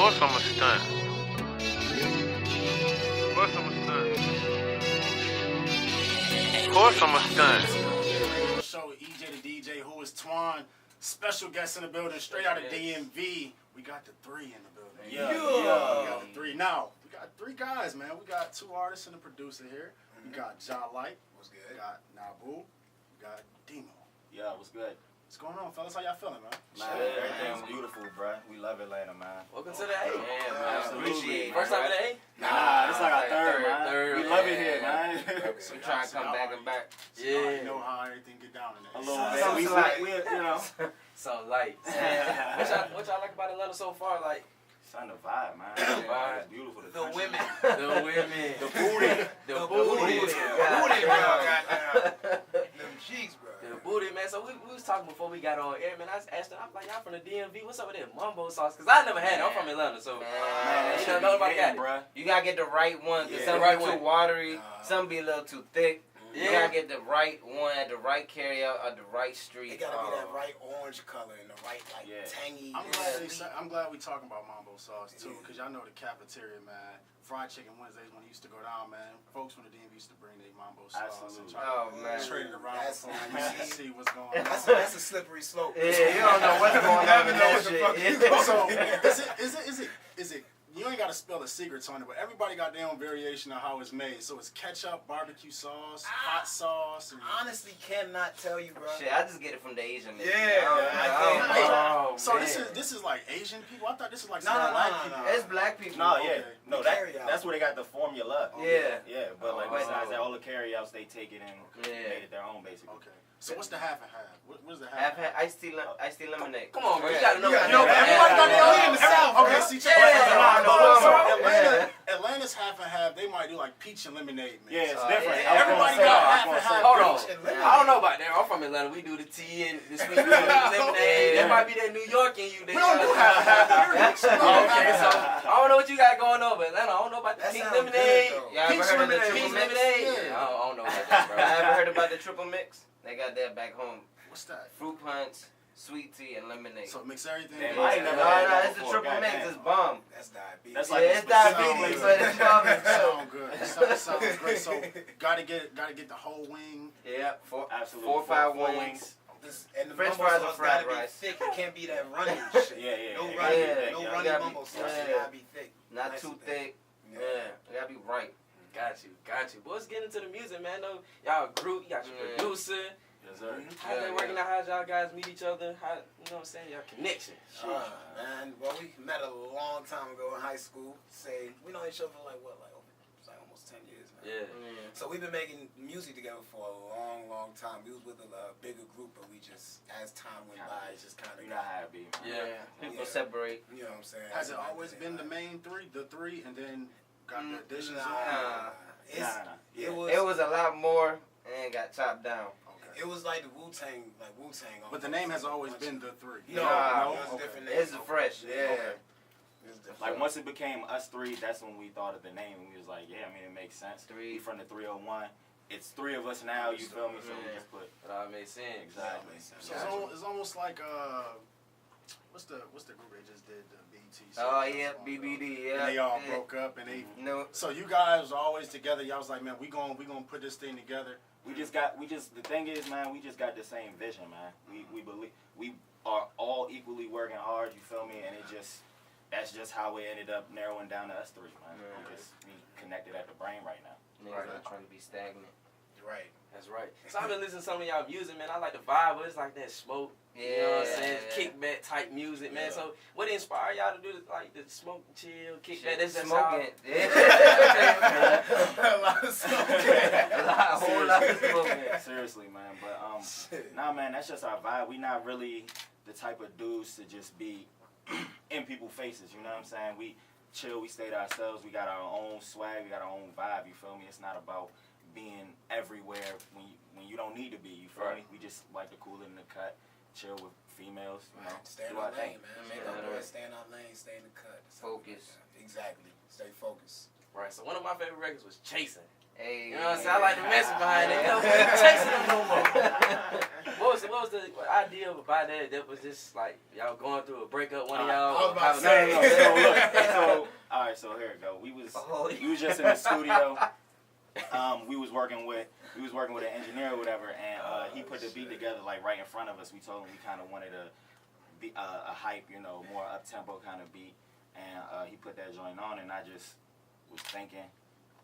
course I'm a stunt. Of course I'm a stunt. Of course I'm a stunt. Show EJ the DJ, WhoisTwon, special guest in the building, straight out of DMV. We got the three in the building. Yeah. We got the three. Now, we got three guys, man. We got two artists and a producer here. We got Jahlike. What's good? We got Nabu. We got Deemo. Yeah, what's good? What's going on, fellas? How y'all feeling, man? Man, everything's beautiful, bro. We love Atlanta, man. Welcome to the A. Yeah, man. Appreciate it. First time at the A? Nah, it's like our third, man. Third, we love it here, man. We try to come back and back. You know how everything get down in there. A little bit. We you know. So light. What y'all like about Atlanta so far? Like, It's on the vibe, man. It's beautiful. The women. the women. The booty. The booty. Booty, bro. Goddamn. Them cheeks, bro. The booty, man. So we was talking before we got on air, man. I was asking, I'm like, y'all from the DMV? What's up with that Mambo sauce? Because I never had it. I'm from Atlanta, so Man, you know, nobody got it. bro. You gotta get the right one, because some right be one. too watery, some be a little too thick. You Yeah. gotta get the right one at the right carryout at the right street. It gotta be that right orange color and the right, like, tangy. I'm glad we talking about Mambo sauce too, because y'all know the cafeteria, man. Fried chicken Wednesdays when it used to go down, man. Folks from the DMV used to bring their Mambo sauce and Absolutely. try Oh, to man. trade it around That's- for you to see what's going on. That's a slippery slope. Yeah, you don't know what's going on Never in know that what the fuck you shit. going. So is it? You ain't gotta spill the secrets on it, but everybody got their own variation of how it's made. So it's ketchup, barbecue sauce, hot sauce, and Honestly, cannot tell you, bro. Shit, I just get it from the Asian niggas. Yeah, I Hey, Oh, so man. this is like Asian people. I thought this was like No, some no, black no, people. no. It's black people. No, Okay. yeah. No, The carryout. that's where they got the formula. Yeah. Yeah, but like Oh. besides that, all the carryouts, they take it and Yeah. made it their own, basically. Okay. So what's the half and half? What's the half? I've had iced tea lemonade. Come on, bro. You gotta know. You gotta No, know but that. everybody got their own. Yeah. In the South. Okay, see, check Yeah. this out. Yeah. So Yeah. Atlanta's half and half. They might do like peach and lemonade mix. Yeah, it's Oh, different. yeah. I was Everybody gonna say got that. I half was and gonna half. say Hold that. on. Peach and lemonade. I don't know about that. I'm from Atlanta. We do the tea and the sweet lemonade. That might be that New York in you. We don't do half and half. Okay, so I don't know what you got going on, but Atlanta, I don't know about the That pink sounds lemonade. good, though. Y'all ever Peach heard of the lemonade. triple Peach mix? lemonade. Yeah. I don't know about that, bro. Y'all ever heard about the triple mix? They got that back home. What's that? Fruit punch, sweet tea, and lemonade. So mix everything. Damn, in. I ain't never No, had no, that it's the before. triple mix. Goddamn. It's bomb. That's diabetes. That's like Yeah, a it's diabetes, specific but it's bomb as hell. Sound good. It sounds great. So gotta get the whole wing. Yeah, four, Absolutely. 4 or 5 Four wings. And the French mumbo fries or sauce fried gotta rice. be thick. It can't be that runny shit. Yeah. No it runny, gotta be thick, no yeah. runny gotta be- mumbo sauce. yeah. It gotta be thick. Not Nice too and thick. Yeah, it gotta be right. Got you. Boys, get into the music, man. Though y'all a group, you got your Yeah. producer. Yes, sir. How's that working out? How's y'all guys meet each other? How, you know what I'm saying? Y'all connection. Man, well, we met a long time ago in high school. We know each other for like almost 10 years now. Yeah. So we've been making music together for a long, long time. We was with a bigger group, but we just, as time went by, it just kind of You know how it be, man. Yeah. People Yeah. separate. You know what I'm saying? Has it always been the main three, and then got the additions on? Nah. Yeah. It was a lot more and got chopped down. It was like the Wu-Tang, Wu-Tang. But the name has always been the three. No, Nah, it was okay. different It's names. fresh, yeah. Okay. It was different. Like once it became us three, that's when we thought of the name. And we was like, yeah, I mean it makes sense. Three. We from the 301. It's three of us now. You feel me? So we Yeah. just put But all makes sense. exactly. So it's almost like what's the group they just did, the BT? Oh, yeah, BBD, yeah. And they all Yeah. broke up, and they. No, So you guys were always together. Y'all was like, man, we gonna put this thing together. The thing is, man, we just got the same vision, man. We believe we are all equally working hard. You feel me? And that's just how it ended up narrowing down to us three, man. We connected at the brain right now. niggas not trying to be stagnant. Right. That's right. So I've been listening to some of y'all music, man. I like the vibe, but it's like that smoke. Yeah. You know what I'm saying? Kickback type music, man. Yeah. So what inspired y'all to do this, like the smoke, chill, kickback? That's just Smoking. how. Yeah. A lot of smoking. A whole lot of smoking. Seriously, man. But nah, man, that's just our vibe. We not really the type of dudes to just be in people's faces. You know what I'm saying? We chill. We stay to ourselves. We got our own swag. We got our own vibe. You feel me? It's not about being everywhere when you don't need to be. You feel Right. me? We just like to cool it in the cut, chill with females. You know, Stay in do our our thing. lane, man. Make our boys stay in our lane, stay in the cut. Focus. Exactly. Stay focused. Right. So one of my favorite records was Chasing. Hey. You know what I'm saying? I like the message behind it. You know, chasing them no more. What was was the idea about that? That was just like y'all going through a breakup. One of I y'all. was about to having say. So look, so all right, so here we go. We was just in the studio. We was working with an engineer or whatever, and he put the beat together like right in front of us. We told him we kind of wanted a hype, you know, more up tempo kind of beat, and he put that joint on, and I just was thinking,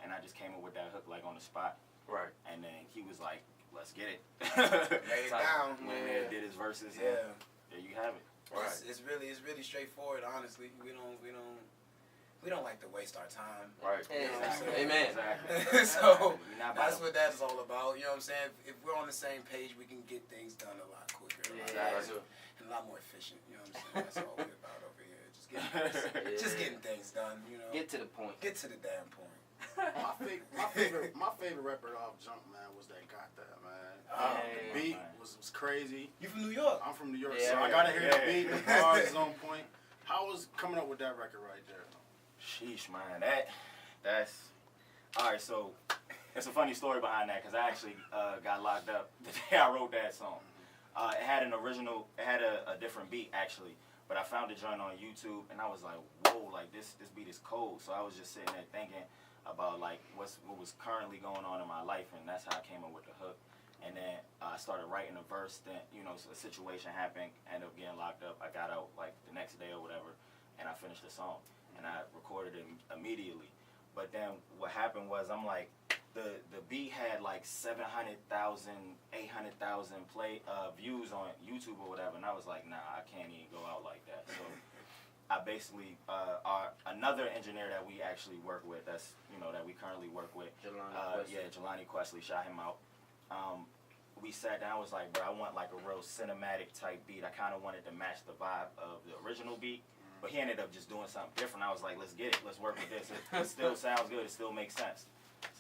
and I just came up with that hook like on the spot. Right. And then he was like, "Let's get it." Lay it down. Went there, did his verses. Yeah. And there you have it. Right. It's really straightforward. Honestly, we don't like to waste our time. Right. You know what I'm saying? Amen. Exactly. So We're not that's about what that's all about. You know what I'm saying? If we're on the same page, we can get things done a lot quicker, a lot Yeah. faster, and a lot more efficient. You know what I'm saying? That's all we're about over here. Just getting things done. You know. Get to the point. Get to the damn point. My favorite record off Jump, man, was that Got That, man. The beat was crazy. You from New York? I'm from New York, Yeah, so I yeah, gotta hear the yeah. beat. The bars is on point. How was coming up with that record right there? Sheesh, man. That's all right. So it's a funny story behind that because I actually got locked up the day I wrote that song. It had an original. It had a different beat actually, but I found the joint on YouTube and I was like, whoa, like this beat is cold. So I was just sitting there thinking about like what was currently going on in my life, and that's how I came up with the hook. And then I started writing a verse. Then so a situation happened. Ended up getting locked up. I got out like the next day or whatever, and I finished the song. And I recorded it immediately. But then what happened was I'm like, the beat had like 700,000, 800,000 views on YouTube or whatever, and I was like, nah, I can't even go out like that. So I basically another engineer that we actually work with, that we currently work with, Jahlike Questley, shout him out. We sat down, was like, bro, I want like a real cinematic type beat. I kind of wanted to match the vibe of the original beat. But he ended up just doing something different. I was like, let's get it. Let's work with this. It still sounds good. It still makes sense.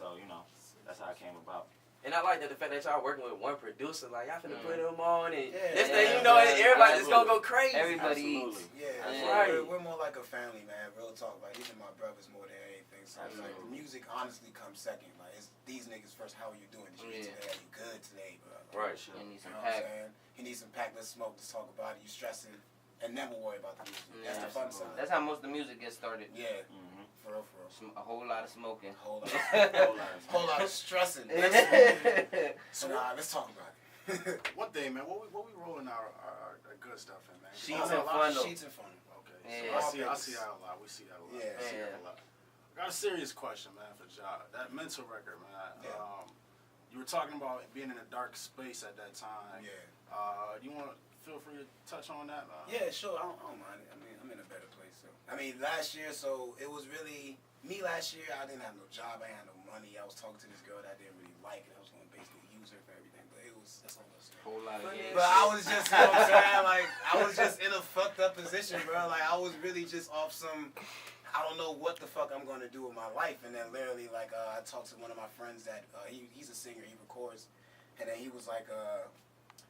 So, that's how it came about. And I like that the fact that y'all working with one producer, like y'all finna put him on, and Yeah. this thing, everybody just gonna go crazy. Everybody Absolutely. eats. Yeah, Right. we're more like a family, man. Real talk. Like even my brothers more than anything. So like the music honestly comes second. Like it's these niggas first. How are you doing? Did you eat today? Are you good today, bro? Right. You need You some know what I'm pack. saying? He needs some pack. Let's smoke. Let's talk about it. You stressing, and never worry about the music. That's the fun side. That's how most of the music gets started. Yeah, Mm-hmm. for real. A whole lot of smoking. Whole lot, Whole lot of whole lot of stressing. So let's talk about it. One thing, man, what we rolling our good stuff in, man? Sheets A and lot of funnel. Sheets and funnel. Okay, Yeah. so I see that a lot. We see that a lot. Yeah. I see that a lot. I got a serious question, man, for Ja. That mental record, man. Yeah. You were talking about being in a dark space at that time. Yeah. You want to feel free to touch on that? Yeah, sure. I don't mind it. I mean, I'm in a better place. So. I mean, last year, so it was really me. Last year, I didn't have no job. I had no money. I was talking to this girl that I didn't really like, and I was going to basically use her for everything. But that's all I was saying. Whole lot of gas. But I was just, you know what I'm saying? Like, I was just in a fucked up position, bro. Like, I was really just off some. I don't know what the fuck I'm gonna do with my life. And then literally, like, I talked to one of my friends that he's a singer. He records, and then he was like,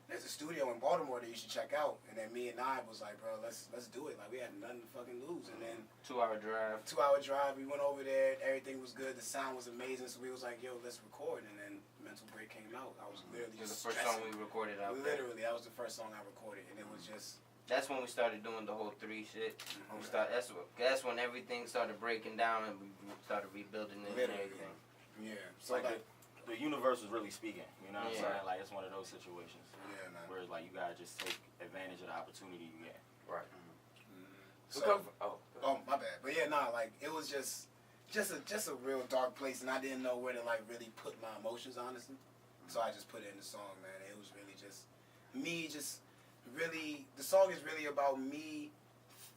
there's a studio in Baltimore that you should check out. And then me and I was like, bro, let's do it. Like, we had nothing to fucking lose. And then 2-hour drive. 2-hour drive, we went over there. Everything was good. The sound was amazing. So we was like, yo, let's record. And then Mental Break came out. I was literally It was just the first stressing. song we recorded out there. Literally, that was the first song I recorded, and it was just. That's when we started doing the whole 3 shit. That's when everything started breaking down and we started rebuilding it and Literally. everything. Yeah. It's So like like, the universe was really speaking. You know what I'm Yeah. saying? Like it's one of those situations yeah, man. where it's like you gotta just take advantage of the opportunity you get. Right. So, Oh, oh my bad, but yeah, nah, like it was just a real dark place, and I didn't know where to like really put my emotions, honestly. So I just put it in the song, man. It was really just me, really. The song is really about me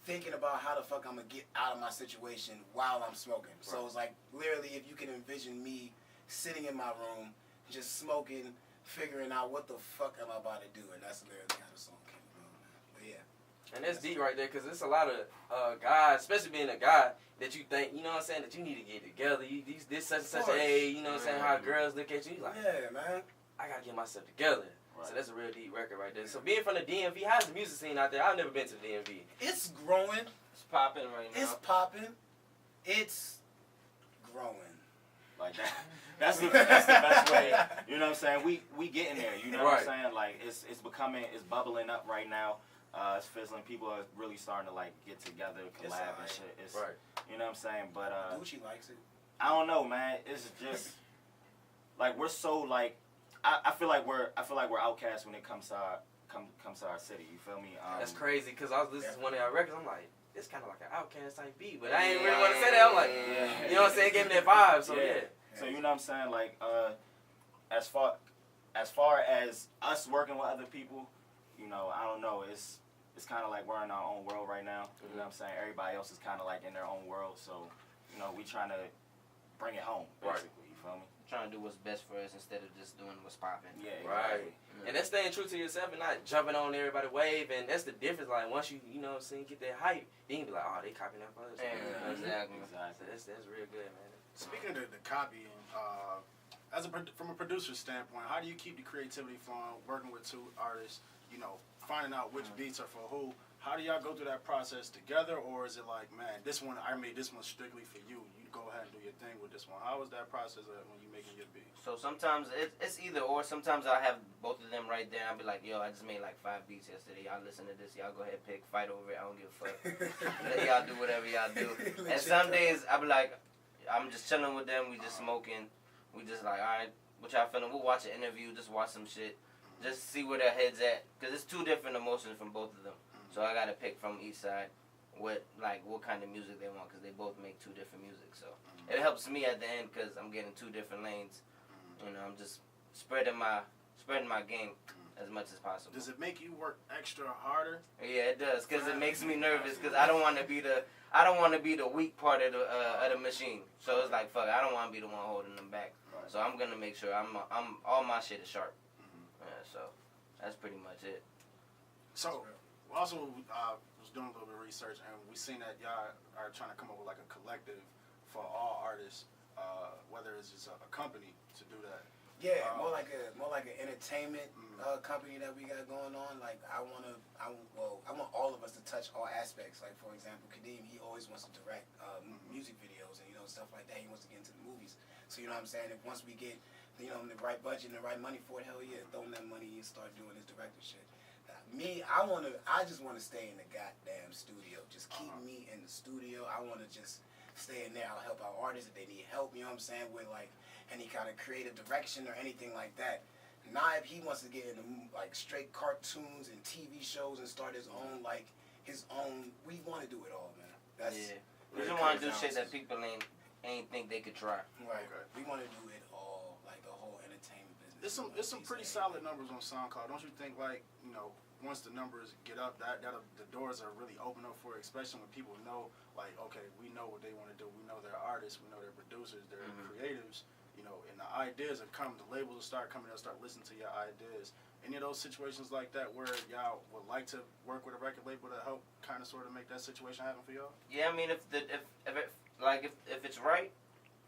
thinking about how the fuck I'm gonna get out of my situation while I'm smoking. So Right. it's like literally, if you can envision me sitting in my room, just smoking, figuring out what the fuck am I about to do, and that's literally how the song came about, man. But yeah. and that's deep right there, because there's a lot of guys, especially being a guy, that you think, you know what I'm saying, that you need to get together. This such and such course. age, you know what I'm saying, how girls look at you, you like, Yeah, man. I gotta get myself together. Right. So that's a real deep record right there. So being from the DMV, how's the music scene out there? I've never been to the DMV. It's growing. It's popping right now. It's popping. It's growing. Like that. That's the best way. You know what I'm saying? We getting there. You know what I'm saying? Like it's bubbling up right now. It's fizzling. People are really starting to like get together, collab and shit. It's you know what I'm saying? But Gucci likes it. I don't know, man. It's just like we're so like I feel like we're outcasts when it comes to our city. You feel me? That's crazy because I was listening to one of y'all records. I'm like, it's kind of like an Outcast type beat, but I ain't really want to say that. I'm like, you know what I'm saying? It gave me that vibe. So yeah. So you know what I'm saying? Like as far as us working with other people, you know, I don't know. It's kind of like we're in our own world right now. You know what I'm saying? Everybody else is kind of like in their own world. So you know, we trying to bring it home basically. You feel me? Trying to do what's best for us instead of just doing what's popping. Yeah, right. And that's staying true to yourself and not jumping on everybody wave. And that's the difference. Like once you know what I'm saying, get that hype, then you be like, oh, they copying that for us. Exactly. So that's real good, man. Speaking of the copying, from a producer standpoint, how do you keep the creativity flowing? Working with two artists, you know, finding out which beats are for who. How do y'all go through that process together, or is it like, man, this one I made this one strictly for you? You go ahead and do your thing with this one. How is that process when you making your beat? So sometimes it's either or. Sometimes I have both of them right there. I'll be like, yo, I just made like 5 beats yesterday. Y'all listen to this. Y'all go ahead, fight over it. I don't give a fuck. Let y'all do whatever y'all do. And some days I'll be like, I'm just chilling with them. We just smoking. We just like, all right, what y'all feeling? We'll watch an interview. Just watch some shit. Just see where their heads at. Because it's 2 different emotions from both of them. So I got to pick from each side what kind of music they want, because they both make 2 different music. So it helps me at the end because I'm getting 2 different lanes. You know, I'm just spreading my game as much as possible. Does it make you work extra harder? Yeah, it does, because it makes me nervous, because I don't want to be the weak part of the machine. So it's like, fuck, I don't want to be the one holding them back. So I'm gonna make sure I'm all my shit is sharp. So that's pretty much it. So also was doing a little bit of research, and we seen that y'all are trying to come up with like a collective for all artists, whether it's just a company to do that. Yeah, more like an entertainment company that we got going on. Like I want all of us to touch all aspects. Like for example, Kadeem, he always wants to direct music videos and stuff like that. He wants to get into the movies. So you know what I'm saying? If once we get the right budget and the right money for it, hell yeah, throw him that money and start doing his director shit. Me, I just want to stay in the goddamn studio. Just keep me in the studio. I want to just stay in there. I'll help our artists if they need help. You know what I'm saying? With like any kind of creative direction or anything like that. Now, if he wants to get into like straight cartoons and TV shows and start his own, we want to do it all, man. We just want to do shit that people ain't think they could try. Right. We want to do it all, like the whole entertainment business. It's some pretty solid numbers on SoundCloud. Don't you think? Like, you know, once the numbers get up, that the doors are really open up for it, especially when people know, like, okay, we know what they want to do. We know they're artists. We know they're producers. They're creatives. You know, and the ideas are coming. The labels will start coming. They'll start listening to your ideas. Any of those situations like that where y'all would like to work with a record label to help kind of sort of make that situation happen for y'all? Yeah, I mean, if it's right,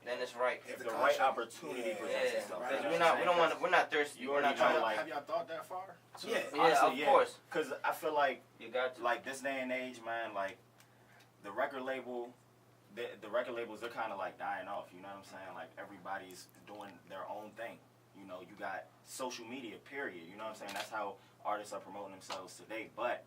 then it's right. If the right opportunity presents itself. We're not thirsty. We're not trying to Have y'all thought that far? Honestly, of course. Because I feel like you got to. Like this day and age, man. Like the record label. The record labels, they're kind of like dying off, you know what I'm saying? Like everybody's doing their own thing. You know, you got social media, period. You know what I'm saying? That's how artists are promoting themselves today. But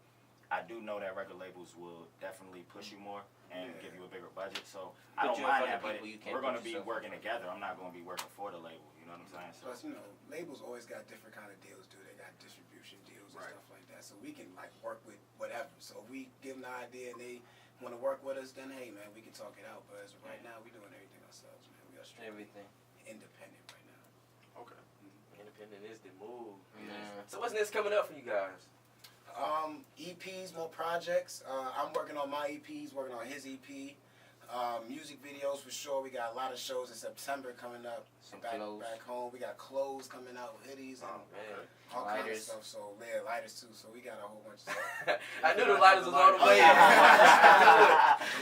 I do know that record labels will definitely push you more and give you a bigger budget. So I don't mind that, but we're going to be working together. I'm not going to be working for the label. You know what I'm saying? So, plus, you know, labels always got different kind of deals, too. They got distribution deals and stuff like that. So we can like work with whatever. So if we give them the idea and they want to work with us, then hey man, we can talk it out. But as of right now, we're doing everything ourselves, man. We are everything independent right now. Okay. Independent is the move. Yeah. So what's next coming up for you guys? EPs, more projects. I'm working on my EPs, working on his EP. Music videos for sure. We got a lot of shows in September coming up. Back home. We got clothes coming out, hoodies, and all kinds of stuff. So yeah, lighters too. So we got a whole bunch of stuff. I knew the lighters was on the way. The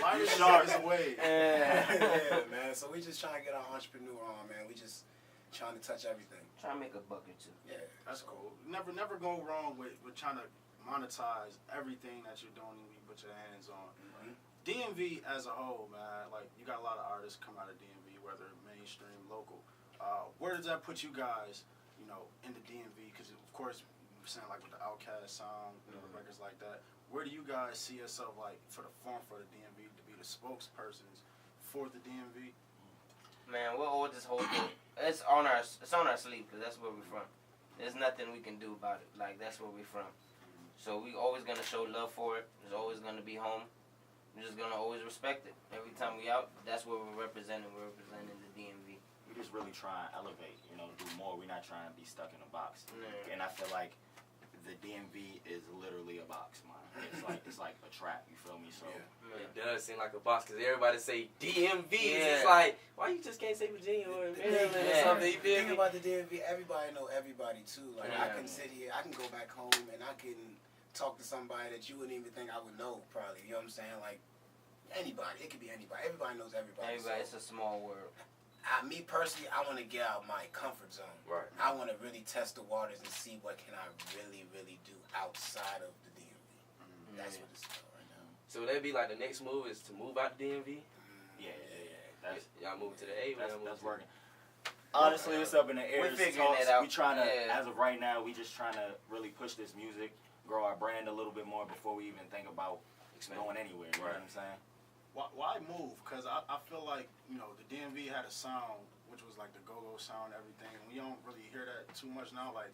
lighters is away. Yeah, man. So we just trying to get our entrepreneur on, man. We just trying to touch everything. Try to make a buck or two. Yeah, that's cool. Never go wrong with trying to monetize everything that you're doing and you put your hands on. DMV as a whole, man, like you got a lot of artists come out of DMV, whether mainstream, local. Where does that put you guys, you know, in the DMV? Because of course, you're saying like with the Outkast sound, you know, records like that. Where do you guys see yourself like for the DMV to be the spokespersons for the DMV? Man, we'll all just hold it. It's on our sleeve because that's where we're from. There's nothing we can do about it. Like that's where we're from. So we always gonna show love for it. It's always gonna be home. We're just gonna always respect it. Every time we out, that's what we're representing. We're representing the DMV. We just really try and elevate, you know, do more. We're not trying to be stuck in a box. Yeah. And I feel like the DMV is literally a box, man. It's like a trap. You feel me? So It does seem like a box because everybody say DMV. Yeah. It's like, why you just can't say Virginia or Maryland or something? You The feel thing me? about the DMV, everybody know everybody too. Like I Yeah. can sit here, I can go back home and I can talk to somebody that you wouldn't even think I would know probably. You know what I'm saying? Like anybody. It could be anybody. Everybody knows everybody. Everybody, So, it's a small world. me personally, I want to get out my comfort zone. Right. I want to really test the waters and see what can I really, really do outside of the DMV. That's what it's about right now. So that'd be like the next move is to move out the DMV. yeah. That's Y'all move to the A. that's working. Honestly, it's up in the air. We're It's figuring talks. it out. We trying to, Yeah. as of right now, we just trying to really push this music, grow our brand a little bit more before we even think about going anywhere. You know what I'm saying? Why move? Because I feel like, you know, the DMV had a sound, which was like the go-go sound, everything. And we don't really hear that too much now. Like,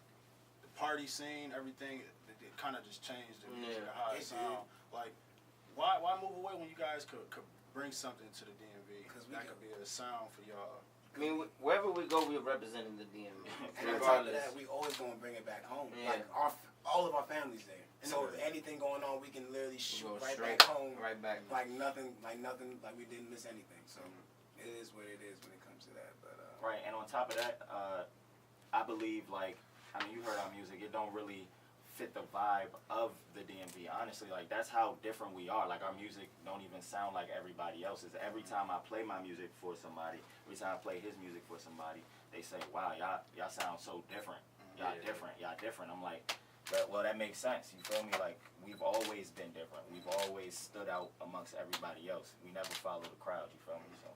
the party scene, everything, it kind of just changed the music, how it sound. Like, why move away when you guys could bring something to the DMV? Because that could be a sound for y'all. I mean, wherever we go, we're representing the DMV. And on top of that, we always gonna bring it back home. Yeah. Like all of our families there. So if anything going on, we can literally shoot Go right straight back home. Right back. Like nothing, like we didn't miss anything. So it is what it is when it comes to that. But Right, and on top of that, I believe, like, I mean, you heard our music, it don't really fit the vibe of the DMV. Honestly, like, that's how different we are. Like, our music don't even sound like everybody else's. Every time I play my music for somebody, every time I play his music for somebody, they say, wow, y'all sound so different. Y'all different. I'm like, well, that makes sense. You feel me? Like, we've always been different. We've always stood out amongst everybody else. We never follow the crowd, you feel me? So.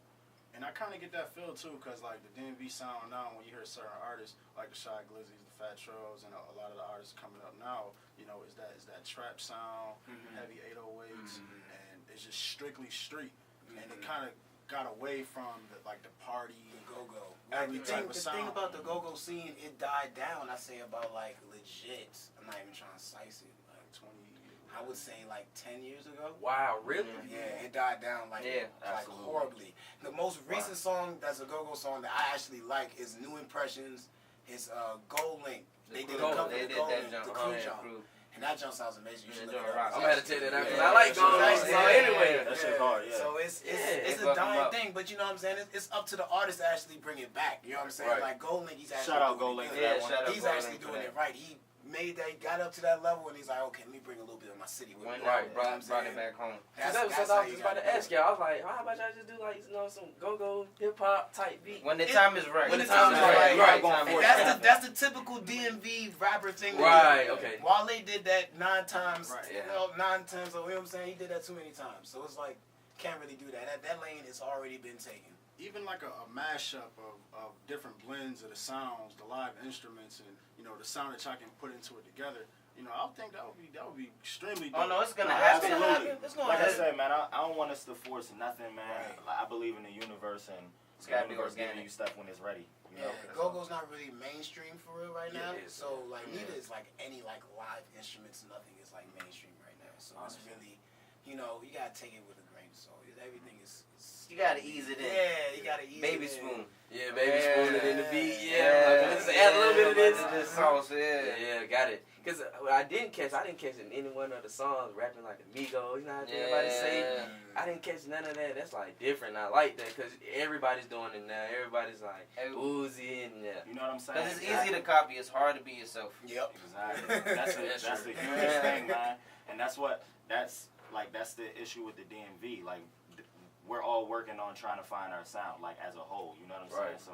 And I kind of get that feel too, because like the DMV sound now, when you hear certain artists like the Shy Glizzies, the Fat Tros, and a lot of the artists coming up now, you know, is that trap sound, heavy 808s, and it's just strictly street. And it kind of got away from the party, go-go. every type of The sound. thing about the go-go scene, it died down. I say about like legit. I'm not even trying to slice it. Like 20 years. I would say like 10 years ago. Wow, really? Yeah, it died down like absolutely. horribly. The most recent song that's a go-go song that I actually like is New Impressions. It's Gold Link. They did a cover They of did Gold that Link, jump. the Oh, crew yeah, jump. crew. And that jump sounds amazing. You should look it Yeah, up. I'm gonna have to check that out because I Yeah, like it's going nice. on. So Yeah. anyway, That shit hard, yeah. So it's They a fuck 'em dying up. thing, but you know what I'm saying? It's up to the artist to actually bring it back. You know what I'm saying? Right. Like Gold Link, he's actually Shout out doing Gold it Link good. for that Yeah, one. shout out He's Gold actually Link for doing that. it right. He made that, got up to that level, and he's like, okay, let me bring a little bit of my city with me. Went You know out, what brought I'm it saying? back home. that was something I was how just you about to gotta do ask y'all. I was like, how about y'all just do like, you know, some go-go hip hop type beat? When the time is right. When the time is right. And that's the typical DMV rapper thing. Right, okay. Wale did that 9 times. Right. You know, 9 times. So, you know what I'm saying? He did that too many times. So it's like, can't really do that. That lane has already been taken. Even like a mashup of different blends of the sounds, the live instruments, and you know the sound that y'all can put into it together. You know, I think that would be extremely dope. Oh no, it's gonna No, happen. absolutely. It's gonna Like I happen. said, man, I don't want us to force nothing, man. Right. Like, I believe in the universe, and It's the gotta be universe giving organic. you stuff when it's ready. You know? Yeah, go-go's not really mainstream for real right now. Yeah, it is. So like neither is like any like live instruments. Nothing is like mainstream right now. So it's Honestly. really, you know, you gotta take it with a grain of salt. Everything is. You gotta ease it in. Yeah, you gotta ease Baby it in. spoon. Yeah, baby spoon it in the beat. Yeah. Yeah, just add a little bit of this. This sauce, yeah. Yeah, got it. Cause I didn't catch in any one of the songs rapping like Amigo. You know how everybody say. I didn't catch none of that. That's like different. I like that because everybody's doing it now. Everybody's like Uzi and yeah. You know what I'm saying? Cause it's easy to copy. It's hard to be yourself. Yep. Exactly. That's the hugest thing, man. And that's the issue with the DMV. Like, we're all working on trying to find our sound, like, as a whole. You know what I'm saying? Right. So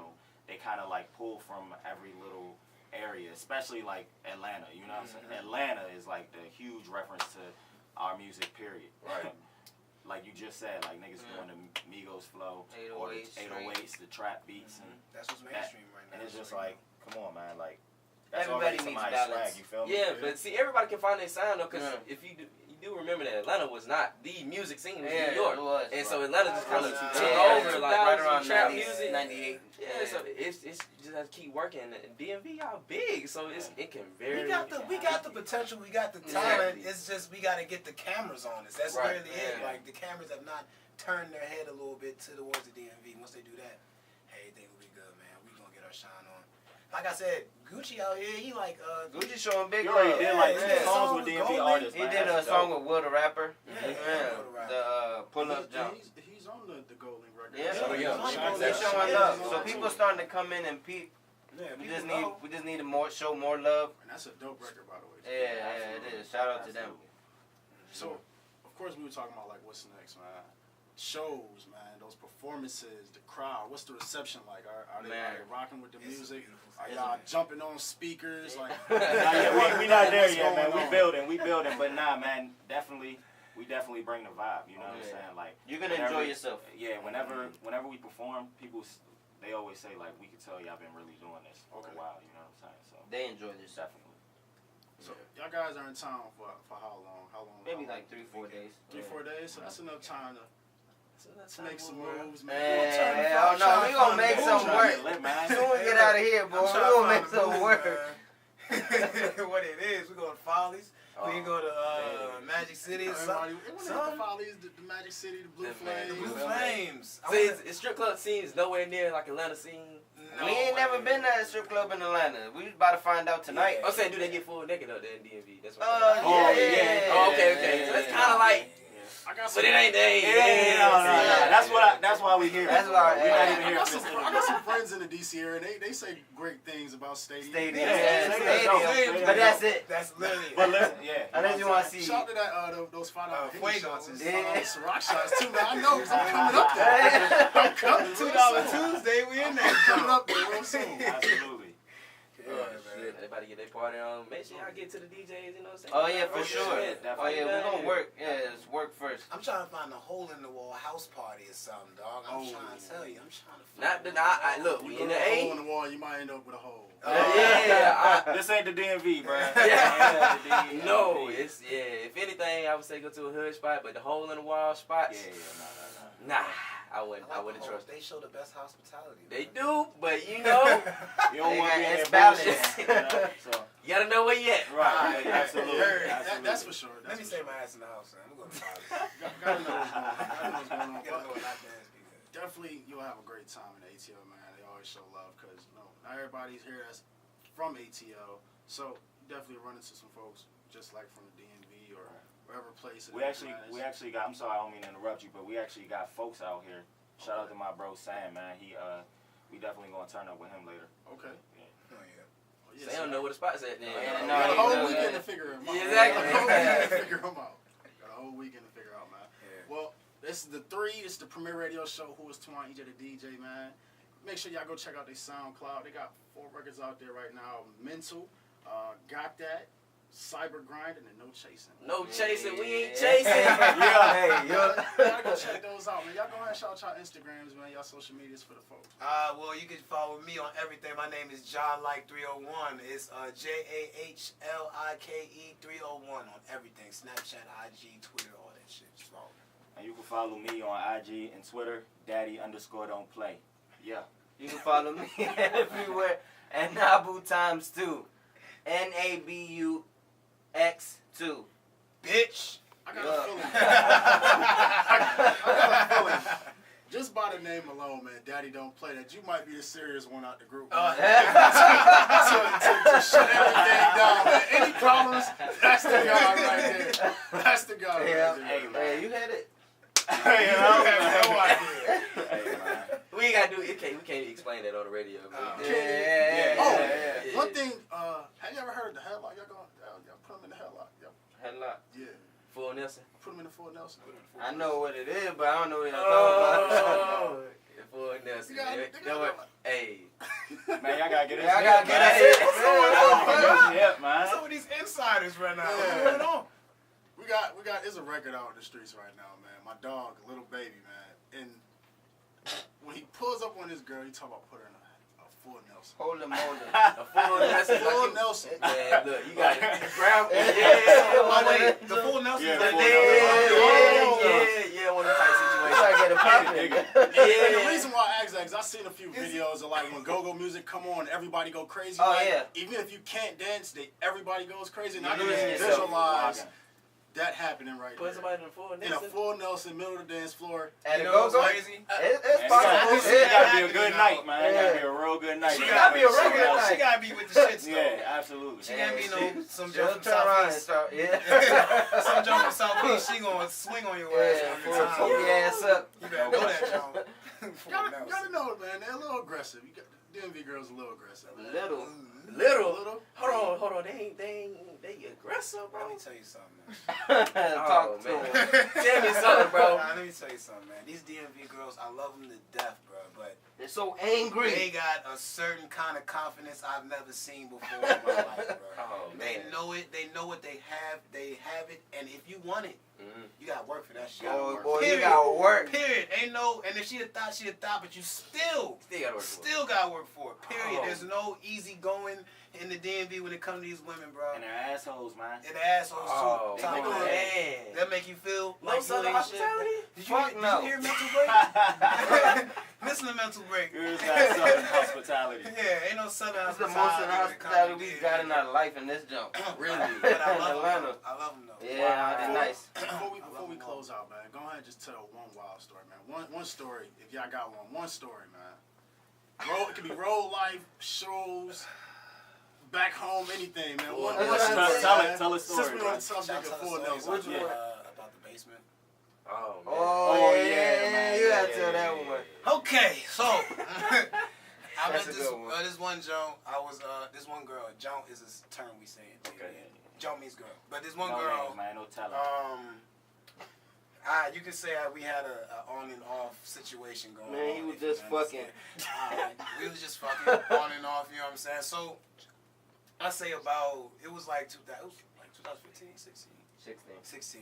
they kind of like pull from every little area, especially like Atlanta. You know what I'm saying? Atlanta is like the huge reference to our music, period. Right. like you just said, like niggas doing the Migos flow, or the 808s, the trap beats, and that's what's mainstream right now. and it's just like, come on, man, like that's Everybody already needs somebody's balance. swag. You feel me? Yeah, but see, everybody can find their sound though, because Yeah. if you do remember that Atlanta was not the music scene, it was Yeah, New York. it was. And so Atlanta just kind of Yeah, took yeah, over, like right around trap 90s, music. 98. Yeah, so it's just have to keep working. And DMV y'all big, so it can vary. We got the potential, we got the talent. It's just we gotta get the cameras on us. That's Right. really it. Yeah. Like the cameras have not turned their head a little bit towards the DMV. Once they do that, everything will be good, man. We gonna get our shine on. Like I said, Gucci out here, he like Gucci showing big You love. already did like Yeah. 10 songs with Song with DMV Goldie. artists. He man. did a That's song dope. with Will the Rapper. Yeah, Yeah. Will the Rapper. The Pull Up Jump. He's on the Gold Link record. Yeah, Oh, yeah. They're showing Yeah. love. So people starting to come in and peep. Yeah, We people just know. need to show more love. And that's a dope record, by the way. Yeah, it is. Shout out to them. So, of course, we were talking about like what's next, man. Shows, man. Those performances, the crowd. What's the reception like? Are they rocking with the It's music? beautiful. Are y'all jumping on speakers? Like, Nah, yeah, we not there What's yet, man. going We building, but nah, man. We definitely bring the vibe. You know what I'm Yeah. saying? Like You're gonna whenever- enjoy yourself. Yeah, whenever we perform, they always say like, we can tell y'all been really doing this for a while. You know what I'm saying? So They enjoy this stuff. definitely. so y'all guys are in town for how long? How long? Maybe how long? like 3-4 days. 3-4 days. So that's enough time to make some moves, man. Hey, oh no, we gonna make some work. Soon we get out of here, boy. We gonna make some work. What it is, we go to Follies. We can go to Magic City or something. The Follies, the Magic City, the Blue The Flames. Blue Flames. See, it's strip club scene is nowhere near like Atlanta scene. We ain't never been to a strip club in Atlanta. We about to find out tonight. I'm saying, do they get full naked up there in DMV? That's what Yeah. Oh, okay. So it's kind of like, I got but it ain't they. No. That's why we here. That's why- we not even I here got for some, this I got some friends in the DC area, and they say great things about Stadium. Stadium. Yeah, Stadium. But that's it. That's literally But listen, yeah. Unless you want to see. Shout out to that those $5 Fuego. shots and Yeah. some rock shots too, man. I know because I'm coming up there. I'm coming $2 Tuesday. We in there. coming up there real soon. Absolutely. Oh, shit. Everybody get their party on. Make sure y'all get to the DJs, you know what I'm saying? Oh yeah, for Oh, sure. shit. Oh yeah, we're gonna work. Yeah, it's work first. I'm trying to find a hole in the wall house party or something, dog. I'm trying to tell you. I'm trying to Not find that I look, You we go in to the a hole A. in the wall, you might end up with a hole. This ain't the DMV, bro. Yeah. No, it's if anything, I would say go to a hood spot, but the hole in the wall spots, nah, I wouldn't trust. They show the best hospitality. They man. do, but you know, You don't want to be in It's that bullshit. balanced. So, you gotta know where you at. right, absolutely. That's for sure. Let me say my ass in the house, man. I'm going to Follies. Gotta know what's going on. Gotta know what's going on. Gotta know what that dance be good. Definitely, you'll have a great time in ATL, man. They always show love because not everybody's here that's from ATL. So you definitely run into some folks just like from the DMV or wherever place. We actually got. I'm sorry, I don't mean to interrupt you, but we actually got folks out here. Shout out to my bro Sam, man. We definitely gonna turn up with him later. Okay. Oh, yeah. Oh, They don't know where the spot's at. Then. Yeah, Got no, a you whole know, weekend yeah. to figure him out. Exactly. Got a whole weekend to figure him out. Got a whole weekend to figure out, man. Yeah. Well, this is the 3. This is the premier radio show. WhoisTwon, EJ the DJ, man. Make sure y'all go check out their SoundCloud. They got 4 records out there right now. Mental, Got That, Cyber Grind, and then No Chasing. No chasing, we ain't Yeah. chasing. Hey, yo. Y'all go check those out, man. Y'all go ahead and shout y'all Instagrams, man. Y'all social medias for the folks. Well, you can follow me on everything. My name is Jahlike301. It's Jahlike 301 on everything. Snapchat, IG, Twitter, all that shit. Just follow me. And you can follow me on IG and Twitter, Daddy_don't_play. Yeah. You can follow me everywhere at Nabu ×2. NABUX2. Bitch. I got a feeling. I got a feeling. Just by the name alone, man, Daddy Don't Play, that you might be the serious one out the group. Man. to shut everything down, man. Any problems, that's the guy right there. That's the guy Yeah. right there. Hey, you had it. Hey, You have no idea. Hey, man. We ain't gotta do it. We can't explain that on the radio. Oh, one thing, have you ever heard of the headlock? Y'all put him in the headlock. Headlock. Yeah. Full Nelson. Put him in the full Nelson. I know what it is, but I don't know what y'all talking about. Full Nelson. You got man. it. You know what? Hey. Man, y'all gotta get this. Yeah, I gotta get that. What's going on, man? Yeah, man. Some of these insiders right now. What's Yeah. going on? We got. There's a record out in the streets right now, man. my dog, little baby, man. And when he pulls up on this girl, he talk about putting her in a full Nelson. Hold him, hold him. A full Nelson. Full Nelson. Man, look, you got it. Grab. Oh, wait, the full Nelson. Yeah, Like, full Yeah, one of the tight You situations. gotta get it poppin'. And the reason why I ask that is I seen a few videos of like when go-go music come on, everybody go crazy. Oh, like, yeah. Even if you can't dance, everybody goes crazy. And I You're can losing just yourself. visualize that happening right Put there. somebody in a full In a Nelson. full Nelson, middle of the dance floor. And you the know what's go-go. crazy? It's It possible. gotta be a good night, man. It gotta be a real good night. She You gotta be a put regular something She else. gotta be with the shits, though. Yeah, absolutely. She can't be no some She'll jump from turn around and Southeast. start. Yeah. Some jump from Southeast, she gonna swing on your ass Yeah, every full time. poke your ass up. You better know that, John. Y'all gotta know it, man. They're a little aggressive. You got DMV girls a little aggressive. Little. Little. Hold on. They aggressive, Let bro. me tell you something, man. Talk to man. him. Tell me something, bro. Nah, let me tell you something, man. These DMV girls, I love them to death, bro. But They're so angry. they got a certain kind of confidence I've never seen before in my life, bro. Oh, They man. know it. They know what they have. They have it. And if you want it, you gotta work for that shit. Boy, you Period. gotta work. Period. Ain't no. And if she a thought, she a thought. But you still gotta work for it. Period. Oh. There's no easy going in the DMV when it comes to these women, bro. And they're assholes, man. And the assholes Oh, too. Top of man. that. That make you feel No like southern you ain't shit. hospitality? Did you, Fuck did no. you hear mental break? Listen to mental break. Girls got southern hospitality. Yeah, ain't no southern It's the most hospitality. hospitality we got in our life in this jump. Really? But I love Atlanta. them. I love them though. Yeah, they're nice. Before we close out, man, go ahead and just tell one wild story, man. One story, if y'all got one story, man. It could be road life, shows, back home, anything, man. One story, Tell a story, Since we bro. on the subject of full Nelson. Which one? About the basement. Oh, man. Oh, yeah, man. you gotta Yeah, tell that yeah, one. Okay, so I met That's a this good one. this one Joan. I was this one girl. Joan is a term we say in Okay. Joan means girl. But this one No girl. names, man. No telling. You could say we had a on and off situation going on. Man, he was if you just fucking. understand. We was just fucking on and off. You know what I'm saying? So I say about it was like 2015, 16. 16.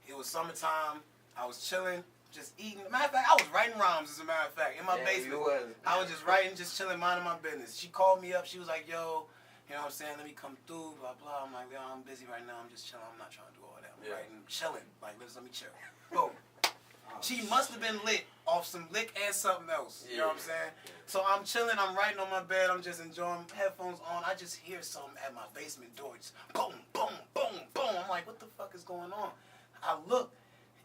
It was summertime. I was chilling, just eating. Matter of fact, I was writing rhymes. As a matter of fact, in my Yeah, basement, you was. I was just writing, just chilling, minding my business. She called me up. She was like, "Yo, you know what I'm saying? Let me come through." Blah blah. I'm like, "Yo, I'm busy right now. I'm just chilling. I'm not trying to do all that. I'm writing, chilling. Like, let me chill." Boom. She must have been lit off some lick and something else. You know what I'm saying? So I'm chilling, I'm writing on my bed, I'm just enjoying, headphones on. I just hear something at my basement door. Just boom, boom, boom, boom. I'm like, what the fuck is going on? I look,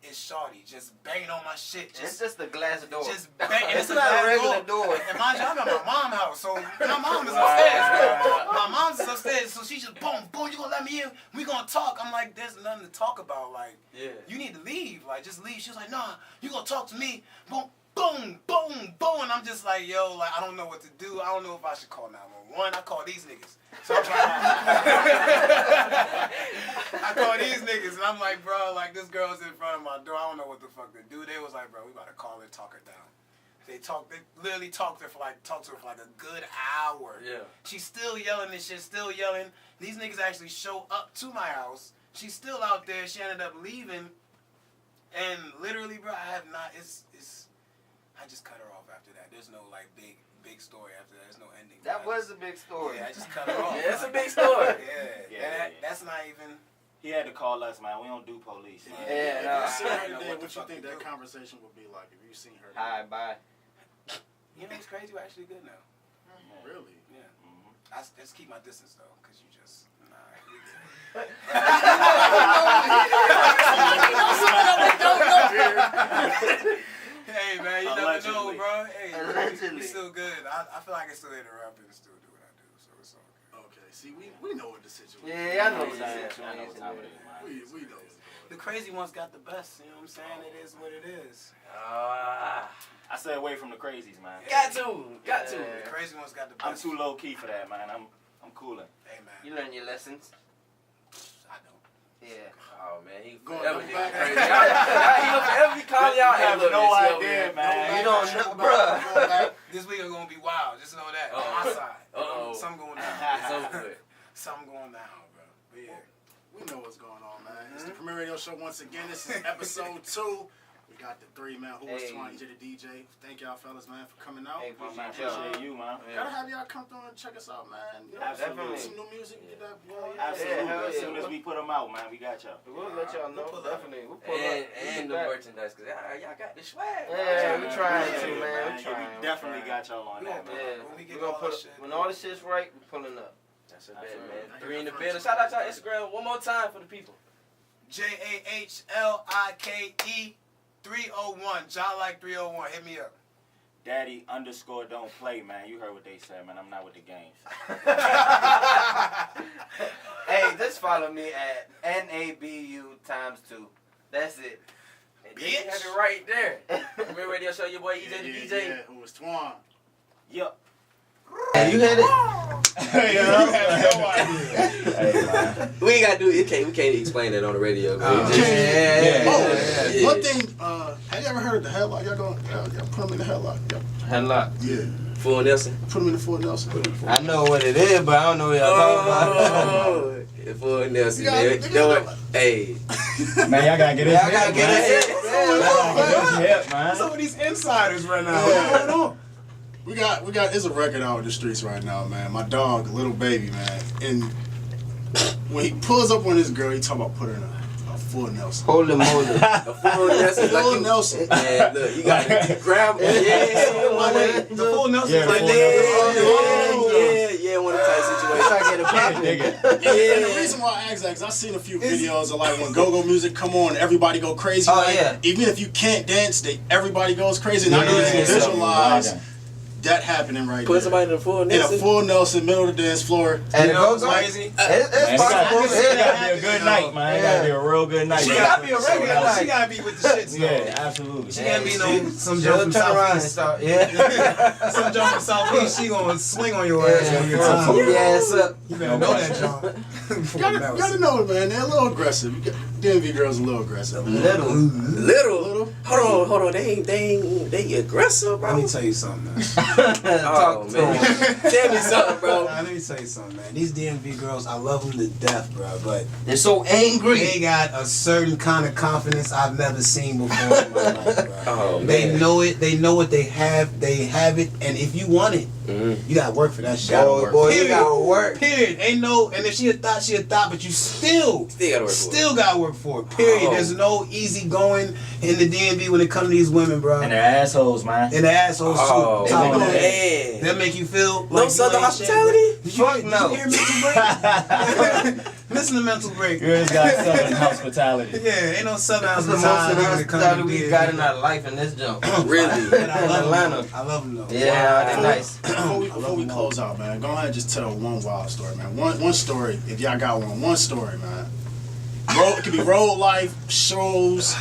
it's Shawty just banging on my shit. It's just a glass door. Just banging. It's not a regular door. And mind you, I'm at my mom's house, so my mom is upstairs. My mom's is upstairs, so she just boom, boom. You gonna let me in? We gonna talk? I'm like, there's nothing to talk about. Like, you need to leave. Like, just leave. She was like, nah, you gonna talk to me? Boom, boom, boom, boom. And I'm just like, yo, like, I don't know what to do. I don't know if I should call 911. I call these niggas. So I'm trying I call these niggas, and I'm like, bro, like, this girl's in front of my door. I don't know what the fuck to do. They was like, bro, we about to call her, talk her down. They literally talked to her for like a good hour. Yeah. She's still yelling and shit, still yelling. These niggas actually show up to my house. She's still out there. She ended up leaving. And literally, bro, I have not, I just cut her off after that. There's no, like, big story after that. There's no ending. That was a big story. Yeah, I just cut her off. Yeah, it's a big story. Yeah. That's not even. He had to call us, man. We don't do police. Man. Yeah, If no. you seen her I know today, what the what you fuck think to that do. conversation would be like if you seen her? Hi, bye. You know what's crazy? We're actually good now. Really? Yeah. Mhm. I just keep my distance, though, because you just. Nah, we good. Hey, man, you never know, Allegedly. bro. Hey, Allegedly. we still good. I feel like I still interrupt and still do what I do, so it's all good. Okay. See, we know what the situation. Yeah, I know I what know you're what time it is, man. We know. The crazy ones got the best, you know what I'm saying? It is what it is. I stay away from the crazies, man. Got to. The crazy ones got the I'm best. too low key for that, man. I'm cooling. Hey, man. You learn your lessons. I don't. Yeah. Oh, man, he Going forever back. crazy. He'll forever be calling y'all. You have Hey, look, no this over idea, here. man. You don't know, bruh. This week is gonna be wild. Just know that. On my side. Something going down. It's over with. Something going down, bro. But yeah. We know what's going on, man. It's the Premier Radio Show once again. This is episode 2. We got the three, man. WhoisTwon, EJ the DJ. Thank y'all fellas, man, for coming out. Hey, Appreciate you, man. Gotta have y'all come through and check us out, man. You know, Absolutely. some new music. Get that going. Absolutely. hell As yeah. soon as we put them out, man, we got y'all. We'll let y'all know. Definitely. We'll pull And up. the merchandise, cause y'all got the swag. Yeah, we trying to, Yeah, man. We yeah, trying. we definitely got y'all on that, man. Yeah, When we get we gonna all that put shit. when all the shit's right, we pulling up. That's a bet, man. Absolutely. 3 in the building. Shout out to our Instagram one more time for the people. Jahlike 301. Jahlike 301. Hit me up. Daddy_don't play, man. You heard what they said, man. I'm not with the games. Hey, just follow me at NABU×2. That's it. And then you have it right there. Real Radio Show, your boy EJ the DJ. Yeah, WhoisTwon. Yup. Hey, you had it? Hey, I have no idea. Hey, man. We ain't gotta do it. We can't explain that on the radio. Oh. Oh, one thing, have you ever heard of the headlock? Y'all put them in the headlock. Headlock. Yeah. Full Nelson. Put them in the full Nelson. I know what it is, but I don't know what y'all talking about. Full Nelson, You man. gotta- You know what? Hey. Man, y'all gotta get Y'all gotta get it. hip, man. Some of these insiders right now. Yeah. What's going on? We got, it's a record out in the streets right now, man. My dog, little baby, man. And when he pulls up on this girl, he talking about putting her in a full Nelson. Holy moly. A full Nelson. Full Like Nelson. Man, look, you gotta grab The full Nelson Yeah, like one of the tight situations. I get a poppin'. And the reason why I ask that is I've seen a few videos of like when go-go music come on, everybody go crazy. Oh, like, yeah. Even if you can't dance, everybody goes crazy. And I can Yeah. visualize that happening right Put there. somebody in a full In a Nelson. full Nelson, middle of the dance floor. And You know it what's goes crazy? It's possible. It gotta be a good night, man. It gotta be a real good night. She gotta be a regular night. She gotta be with the shits, though. Yeah, absolutely. She can't be no some She'll jump from turn around and Southeast. start. Yeah. Some jump from Southeast. She gonna swing on your ass when you Yeah, pull time. your ass up. You better know that, John. Gotta know it, man. They're a little aggressive. DMV girls a little aggressive. Little. Hold on. They aggressive, bro. Let me tell you something, man. Oh, man. Tell me something, bro. Let me tell you something, man. These DMV girls, I love them to death, bro. But They're so angry. they got a certain kind of confidence I've never seen before in my life, bro. Oh, They man. know it. They know what they have. They have it. And if you want it, you gotta work for that shit. Boy, you gotta work. Period. Ain't no. And if she a thought, she a thought. But you still Still gotta work for it. Still gotta work for it. Period. Oh. There's no easy going in the DMV when it comes to these women, bro. And they're assholes, man. And the assholes Oh, too. Top of that. man. That make you feel No like Southern you ain't shit, hospitality? bro. Did Fuck you no. hear Mental Break? Listen to Mental Break. Yours got Southern hospitality. Yeah, ain't no Southern That's the most of hospitality the when it comes to hospitality we DMV. got in our life in this jump. Really? And I love Atlanta. them. I love them though. Yeah, they're nice. Before we close out, man, go ahead and just tell one wild story, man. One story, if y'all got one. One story, man. It could be road life, shows,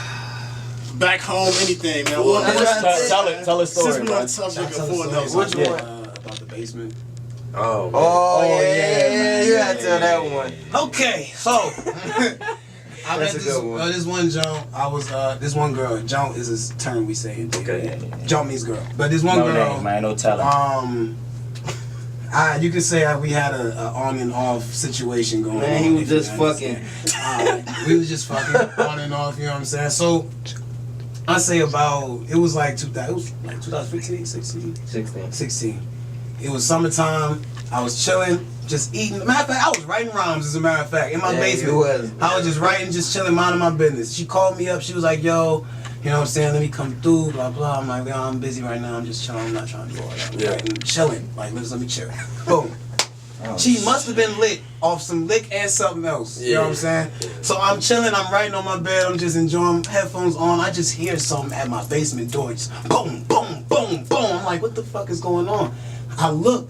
back home, anything, man. Tell a story, Since we bro. on the subject of full Which Nelson. Which one? one? About the basement. Oh, man. Oh, yeah, yeah, you gotta tell that one. Okay, so I met That's a good one. this one Joan. I was this one girl. Joan is a term we say in Okay. Joan means girl, but this one No girl. name, man. No telling. You could say we had a on and off situation going on. Man, he was if you just fucking. understand. We was just fucking on and off. You know what I'm saying? So I say about it was like 2015, 16. It was summertime. I was chilling, just eating. Matter of fact, I was writing rhymes. As a matter of fact, in my basement, you was. I was just writing, just chilling, minding my business. She called me up. She was like, "Yo, you know what I'm saying? Let me come through." Blah blah. I'm like, "Yo, I'm busy right now. I'm just chilling. I'm not trying to do all that. I'm Yeah. writing, chilling. Like, let me chill." Boom. She must have been lit off some lick and something else. You know what I'm saying? So I'm chilling, I'm writing on my bed, I'm just enjoying, headphones on. I just hear something at my basement door. Just boom, boom, boom, boom. I'm like, what the fuck is going on? I look,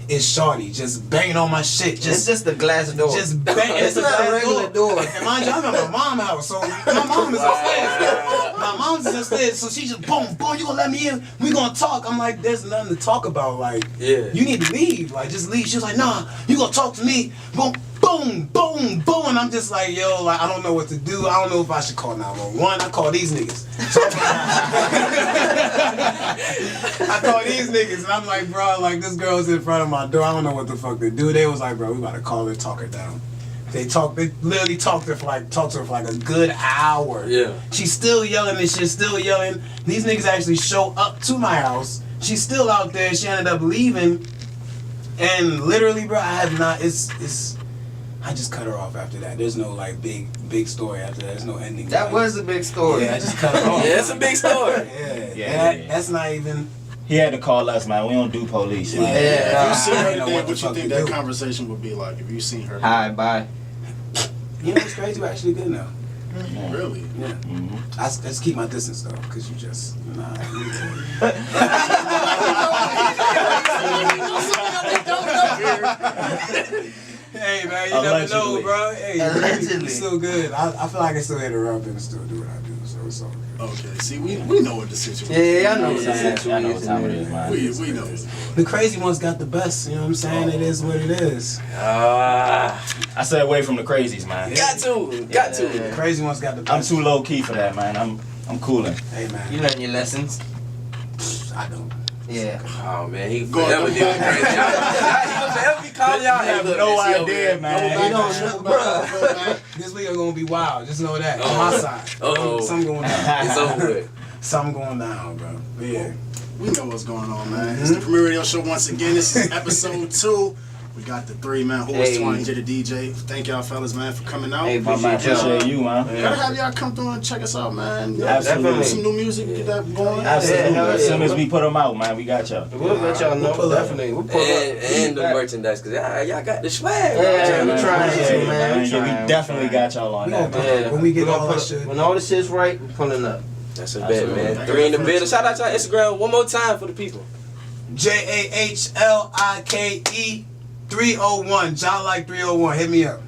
it's Shorty just banging on my shit. It's just the glass door. Just banging. It's not a regular door. And mind you, I'm at my mom's house, so my mom is upstairs. My mom's is upstairs, so she just boom, boom. You gonna let me in? We gonna talk? I'm like, there's nothing to talk about. Like, Yeah. you need to leave. Like, just leave. She was like, nah, you gonna talk to me? Boom, boom, boom, boom. And I'm just like, yo, like, I don't know what to do. I don't know if I should call 911. I call these niggas. So I call these niggas, and I'm like, bro, like, this girl's in front of my door. I don't know what the fuck to do. They was like, bro, we gotta call her, talk her down. They literally talked to her for like a good hour. Yeah. She's still yelling and shit, still yelling. These niggas actually show up to my house. She's still out there. She ended up leaving. And literally, bro, I just cut her off after that. There's no like big story after that. There's no ending. That was a big story. Yeah, I just cut her off. Yeah, it's a big story. Yeah. That's not even. He had to call us, man. We don't do police. Man. If you see her I know today, what the what you fuck think to that do. conversation would be like? If you seen her. Hi, bye. You know what's crazy? We're actually good now. Really? Yeah. Mm-hmm. I just keep my distance though, cause you just Hey man, you never know, bro. Hey, Allegedly. it's still good. I feel like I still hit her up and still do what I do, so it's all good. Okay. See, we know what the situation. Yeah, I know what the I know what situation time it is. is, man. We know. The crazy ones got the best. You know what I'm saying? It is what it is. I stay away from the crazies, man. Got to. The crazy ones got the I'm best. too low key for that, man. I'm cooling. Hey man, You learn your lessons. I don't. Yeah. Oh man, he Go forever on. did crazy. He gonna forever be calling y'all. You have no idea, man. You don't know, bro. This week gonna be wild. Just know that on my side. Uh-oh. Something going down. It's over with. Something going down, bro. But yeah. We know what's going on, man. It's the Premier Radio Show once again. This is episode 2. We got the 3 man, WhoisTwon, the DJ. Thank y'all fellas, man, for coming out. Hey, My man, appreciate you, man. Gotta have y'all come through and check us out, man. Absolutely. Some new music, get that going. Absolutely. Yeah, As soon as we put them out, man, we got y'all. We'll let y'all know. We'll pull up. Definitely. We'll pull up. And the merchandise, cause y'all got the swag. Yeah, we trying appreciate to, it, man. Yeah, we definitely got y'all on We that, gonna man. do it. When we get gonna all put that up- shit. When all the shit's right, we're pulling up. That's a bet, Absolutely. man. 3 in the building. Shout out to our Instagram one more time for the people. JAHLIKE 301. Jahlike 301. Hit me up.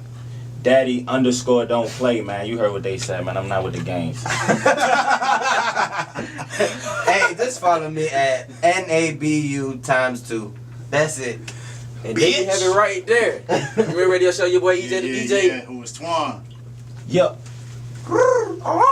Daddy _ don't play, man. You heard what they said, man. I'm not with the games. Hey, just follow me at NABU ×2. That's it. And then you have it right there. Remember Radio Show, your boy EJ the DJ. Yeah, WhoisTwon. Yup. All right.